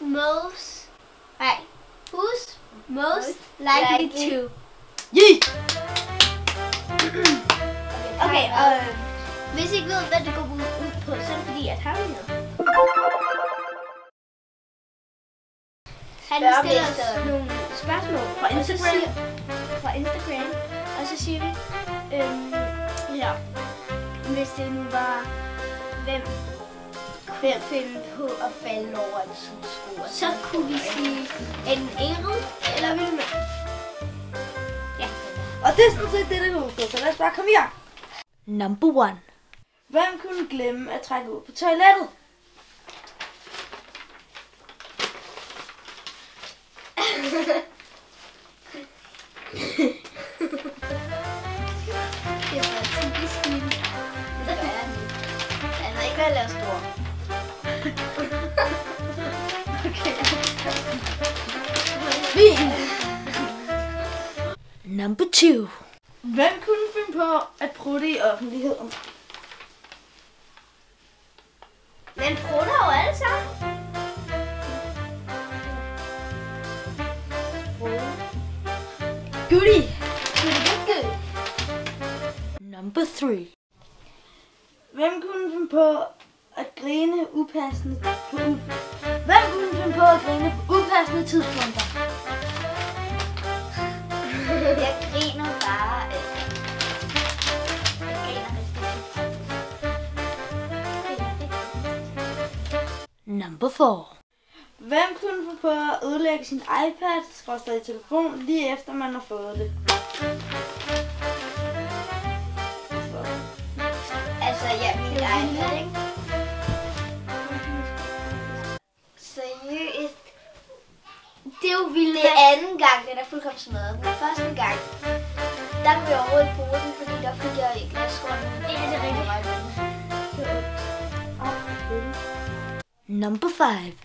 most likely to? Okay, hvis I ikke ved, hvad det går ud på, så er det fordi, at han stiller os nogle spørgsmål fra Instagram, og så siger vi, hvis det nu var, hvem kunne finde på at falde over en sko, så kunne vi sige en Ingrid eller Vilma. Ja. Og det er sådan set det, der går ud på, så lad os bare komme i gang. Number 1. Hvem kunne glemme at trække ud på toilettet? Det var typisk min. Det gør jeg ikke. Han har ikke været lavet stor. Okay. Fint. Number 2. Hvem kunne finde på at prutte i offentligheden? Men prutter jo alle sammen. Goodie. Number 3. Hvem kunne finde på at grine upassende på Hvem kunne finde på at grine på upassende tidspunkter? Jeg griner bare. Jeg griner rigtig. Number 4. Hvem kunne finde på at ødelægge sin iPad/telefon lige efter man har fået det? Altså, ja, min iPad, ikke? Seriøst. Det er jo vildt. Det er anden gang, den er fuldkommen smadret. Den første gang, der kunne jeg overhovedet bruge den, fordi der fik jeg i glasskålen. Det er det rigtigt. Number 5.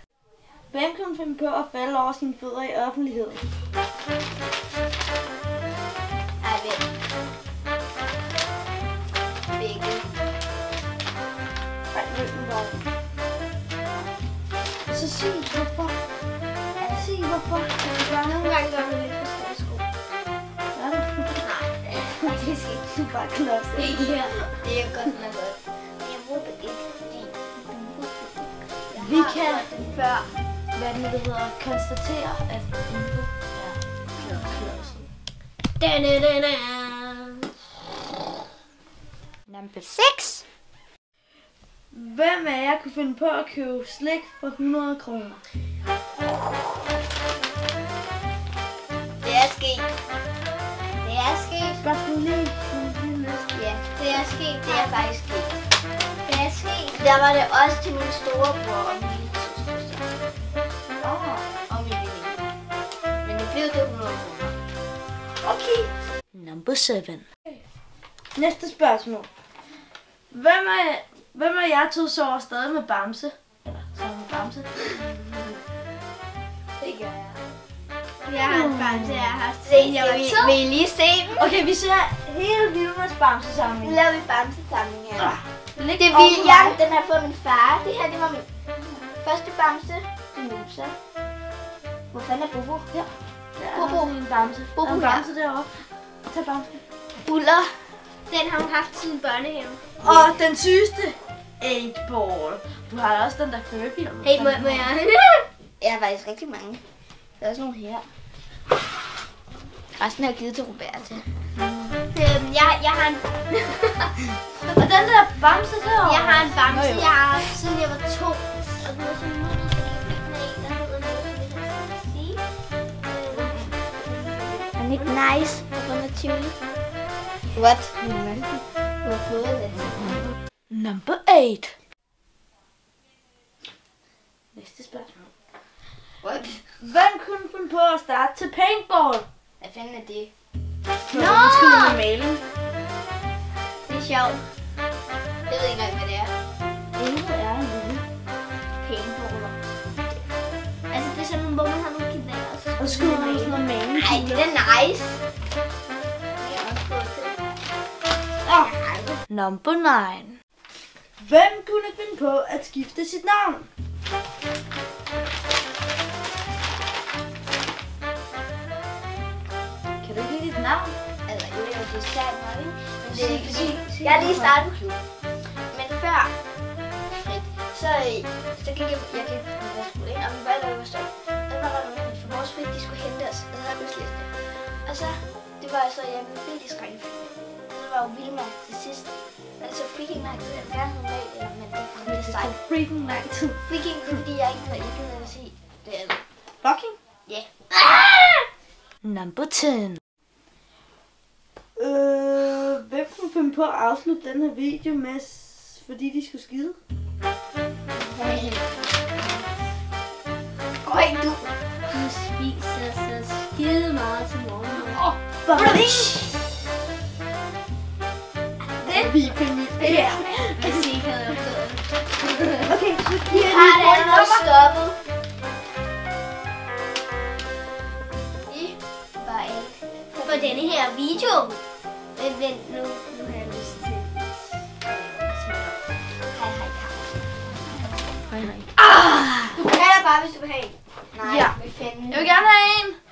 Hvem kunne finde på at falde over sine fødder i offentligheden? Ej, vent. Begge. Ej, hvem var det? Så sig hvorfor. Sig hvorfor. Nogle gange gør man lidt for store sko. Ja. Nej, det skal ikke. Du er bare klodset. Ja, det er godt nok godt. Men jeg bruger det ikke, fordi Vi kan før. hvad det hedder, konstatere, at Ingo er klodset. Number 6. Hvem af jer kunne finde på at købe slik for 100 kroner? Det er sket. Det er sket. Bare sådan lige. Ja, det er sket. Det er faktisk sket. Det er sket. Der var det også til min storebror og min lille søster. Og min veninde. Men det blev det 100 kroner. Okay. Number 7. Næste spørgsmål. Hvem af jer to sover stadig med Bamse? Eller sover med Bamse? Det gør jeg. Jeg har en Bamse, jeg har haft siden jeg var 2. Vil I lige se dem? Okay, vi ser hele Vilmas Bamse-samling. Nu laver vi Bamse-samling her. Det er over William, mig. den har fået min far. Det her, det var min første Bamse. Det er Musa. Hvor fanden er Bobo? Ja. Bobo. En Bamse. Bobo en her. Bamse deroppe. Tag Bamse. Uller. Den har hun haft siden børnehave. Og den sygeste 8-ball. Du har også den der Furby. Hey, må jeg? Jeg har faktisk rigtig mange. Der er også nogle her. Resten har jeg givet til Roberta. Jeg har en... Og den der Bamse derovre. Jeg har en Bamse, jeg har haft siden jeg var 2. Og den er så nuttet, fordi jeg fik den af, der hedder noget, som jeg kan sige. Er den ikke nice? Hvorfor naturlig? What? Du har fået det. Number 8. Næste spørgsmål. What? Hvem kunne finde på at starte til paintball? Hvad fanden er det? Nå! Undskyld med maling. Det er sjovt. Jeg ved ikke engang, hvad det er. Intet er en lille. Paintballer. Altså, det er sådan nogle, hvor man har nogle geværer. Og skyder man sådan noget maling. Ej, det er nice. Det er også godt til. Number 9. Hvem kunne finde på at skifte sit navn? navn? Altså, jo, det er svært nok, ikke? Men det er fordi, jeg har lige startet på klub. Men før Frit, så gik jeg kan ikke huske, hvad skole, ikke? Og min forældre var stolt. Og så var der nogen for vores Frit, de skulle hente os, og så havde jeg pludselig læst det. Og så, det var så, jeg blev virkelig skrækket. Og så var jo Vilma til sidst. Men så freaking lang tid, jeg vil gerne have med, men det er sejt. Freaking lang tid. Freaking, det er fordi, jeg ikke gider at sige det er det. Fucking? Ja. Number 10. Hvem kunne finde på at afslutte den her video med, fordi de skulle skide? Øj, du. Du spiser så skide meget til morgen. Vi er feminister. Ja. Hvis I ikke havde opdaget det. Okay, så giver Jeg har det allerede stoppet. I var ikke For denne her video. Vent nu har jeg lyst til. hej kamera. Hej. Du behaler bare, hvis du vil have en. Nej, Ja. vi finder. Jeg vil gerne have en.